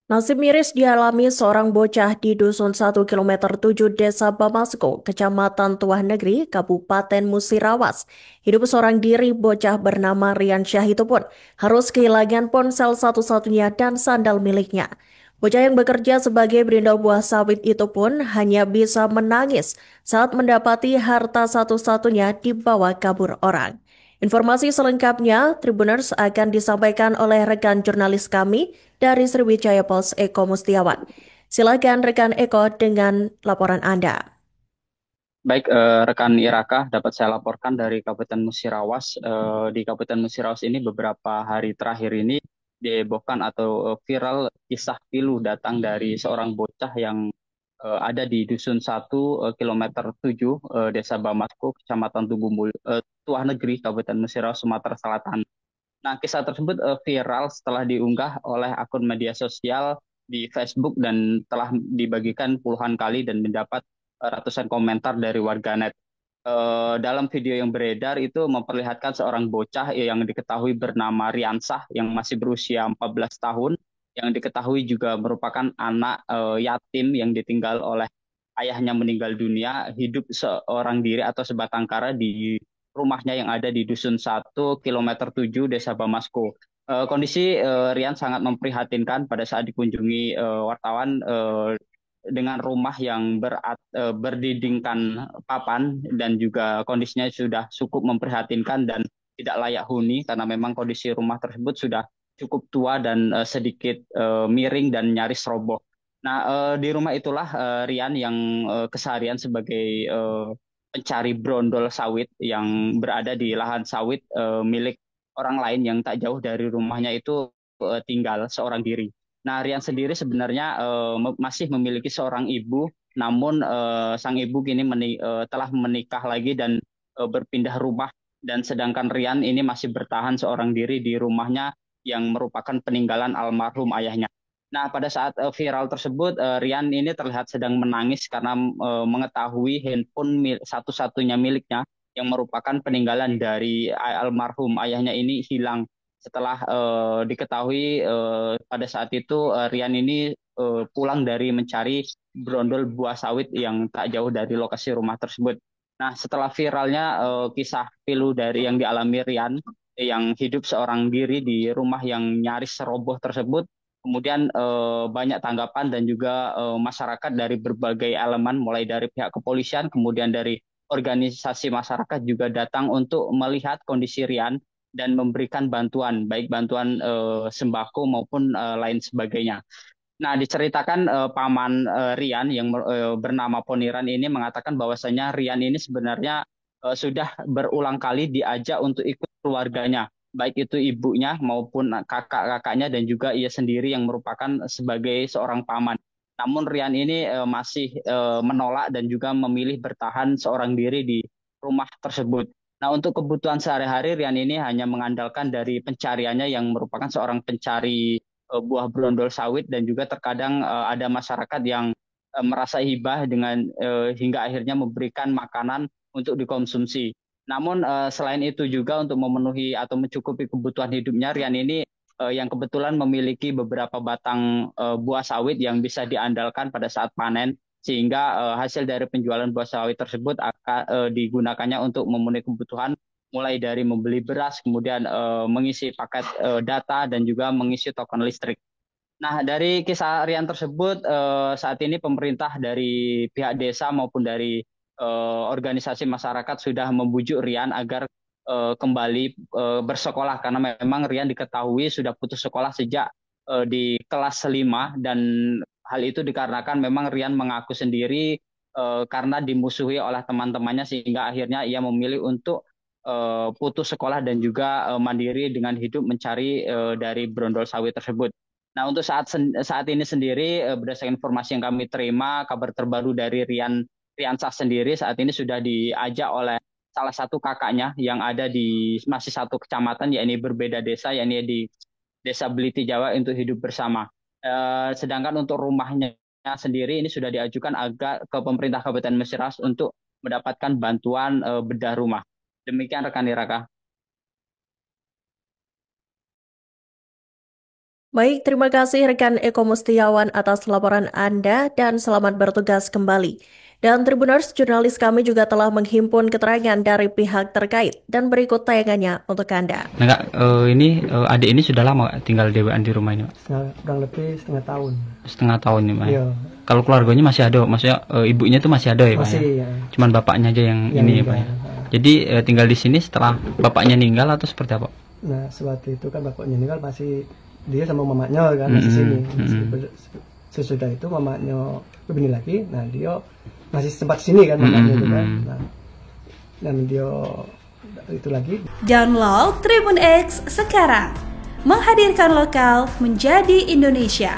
Nasib miris dialami seorang bocah di Dusun 1 km 7 Desa Bamasko, Kecamatan Tuah Negeri, Kabupaten Musirawas. Hidup seorang diri bocah bernama Rian Syah itu pun harus kehilangan ponsel satu-satunya dan sandal miliknya. Bocah yang bekerja sebagai brindal buah sawit itu pun hanya bisa menangis saat mendapati harta satu-satunya dibawa kabur orang. Informasi selengkapnya, Tribuners akan disampaikan oleh rekan jurnalis kami dari Sriwijaya Pos Eko Mustiawan. Silakan rekan Eko dengan laporan Anda. Baik, rekan Iraka dapat saya laporkan dari Kabupaten Musirawas. Di Kabupaten Musirawas ini beberapa hari terakhir ini dihebohkan atau viral kisah pilu datang dari seorang bocah yang ada di Dusun 1 km 7 Desa Bamasko, Kecamatan Tuah Negeri, Kabupaten Musirawas, Sumatera Selatan. Nah, kisah tersebut viral setelah diunggah oleh akun media sosial di Facebook dan telah dibagikan puluhan kali dan mendapat ratusan komentar dari warganet. Dalam video yang beredar itu memperlihatkan seorang bocah yang diketahui bernama Riansah yang masih berusia 14 tahun, yang diketahui juga merupakan anak yatim yang ditinggal oleh ayahnya meninggal dunia, hidup seorang diri atau sebatang kara di rumahnya yang ada di Dusun 1 km 7 Desa Bamasko. Kondisi Rian sangat memprihatinkan pada saat dikunjungi wartawan dengan rumah yang berdindingkan papan dan juga kondisinya sudah cukup memprihatinkan dan tidak layak huni karena memang kondisi rumah tersebut sudah cukup tua dan sedikit miring dan nyaris roboh. Nah, di rumah itulah Rian yang keseharian sebagai pencari brondol sawit yang berada di lahan sawit milik orang lain yang tak jauh dari rumahnya itu tinggal seorang diri. Nah, Rian sendiri sebenarnya masih memiliki seorang ibu, namun sang ibu kini telah menikah lagi dan berpindah rumah, dan sedangkan Rian ini masih bertahan seorang diri di rumahnya yang merupakan peninggalan almarhum ayahnya. Nah, pada saat viral tersebut, Rian ini terlihat sedang menangis karena mengetahui handphone satu-satunya miliknya yang merupakan peninggalan dari almarhum ayahnya ini hilang setelah diketahui pada saat itu Rian ini pulang dari mencari brondol buah sawit yang tak jauh dari lokasi rumah tersebut. Nah, setelah viralnya kisah pilu dari yang dialami Rian yang hidup seorang diri di rumah yang nyaris roboh tersebut, kemudian banyak tanggapan dan juga masyarakat dari berbagai elemen, mulai dari pihak kepolisian, kemudian dari organisasi masyarakat juga datang untuk melihat kondisi Rian dan memberikan bantuan, baik bantuan sembako maupun lain sebagainya. Nah, diceritakan paman Rian yang bernama Poniran ini mengatakan bahwasanya Rian ini sebenarnya sudah berulang kali diajak untuk ikut keluarganya, baik itu ibunya maupun kakak-kakaknya dan juga ia sendiri yang merupakan sebagai seorang paman. Namun Rian ini masih menolak dan juga memilih bertahan seorang diri di rumah tersebut. Nah, untuk kebutuhan sehari-hari Rian ini hanya mengandalkan dari pencariannya yang merupakan seorang pencari buah brondol sawit dan juga terkadang ada masyarakat yang merasa hibah dengan hingga akhirnya memberikan makanan untuk dikonsumsi. Namun selain itu juga untuk memenuhi atau mencukupi kebutuhan hidupnya, Rian ini yang kebetulan memiliki beberapa batang buah sawit yang bisa diandalkan pada saat panen, sehingga hasil dari penjualan buah sawit tersebut akan digunakannya untuk memenuhi kebutuhan mulai dari membeli beras, kemudian mengisi paket data dan juga mengisi token listrik. Nah, dari kisah Rian tersebut, saat ini pemerintah dari pihak desa maupun dari organisasi masyarakat sudah membujuk Rian agar kembali bersekolah karena memang Rian diketahui sudah putus sekolah sejak di kelas 5 dan hal itu dikarenakan memang Rian mengaku sendiri karena dimusuhi oleh teman-temannya sehingga akhirnya ia memilih untuk putus sekolah dan juga mandiri dengan hidup mencari dari brondol sawit tersebut. Nah, untuk saat ini sendiri berdasarkan informasi yang kami terima, kabar terbaru dari Riansah sendiri saat ini sudah diajak oleh salah satu kakaknya yang ada di masih satu kecamatan, yakni berbeda desa, yakni di Desa Beliti Jawa untuk hidup bersama. Sedangkan untuk rumahnya sendiri ini sudah diajukan agak ke pemerintah Kabupaten Mesir untuk mendapatkan bantuan bedah rumah. Demikian rekan Iraka. Baik, terima kasih rekan Eko Mustiawan atas laporan Anda dan selamat bertugas kembali. Dan Tribuners, jurnalis kami juga telah menghimpun keterangan dari pihak terkait dan berikut tayangannya untuk Anda. Nah, Kak, adik ini sudah lama tinggal di rumah ini, Pak? Kurang lebih setengah tahun. Setengah tahun nih, Pak. Iya. Kalau keluarganya masih ada, maksudnya ibunya tuh masih ada ya, Pak? Masih, ya? ya. Cuman bapaknya aja yang ini ya, Pak. Ya? Jadi tinggal di sini setelah bapaknya meninggal atau seperti apa? Nah, sewaktu itu kan bapaknya meninggal masih dia sama mamanya kan masih sini. Sesudah itu mamanya begini lagi, nah dia masih sempat sini kan mamanya itu kan. Nah, dan dia itu lagi. Download Tribun X sekarang, menghadirkan lokal menjadi Indonesia.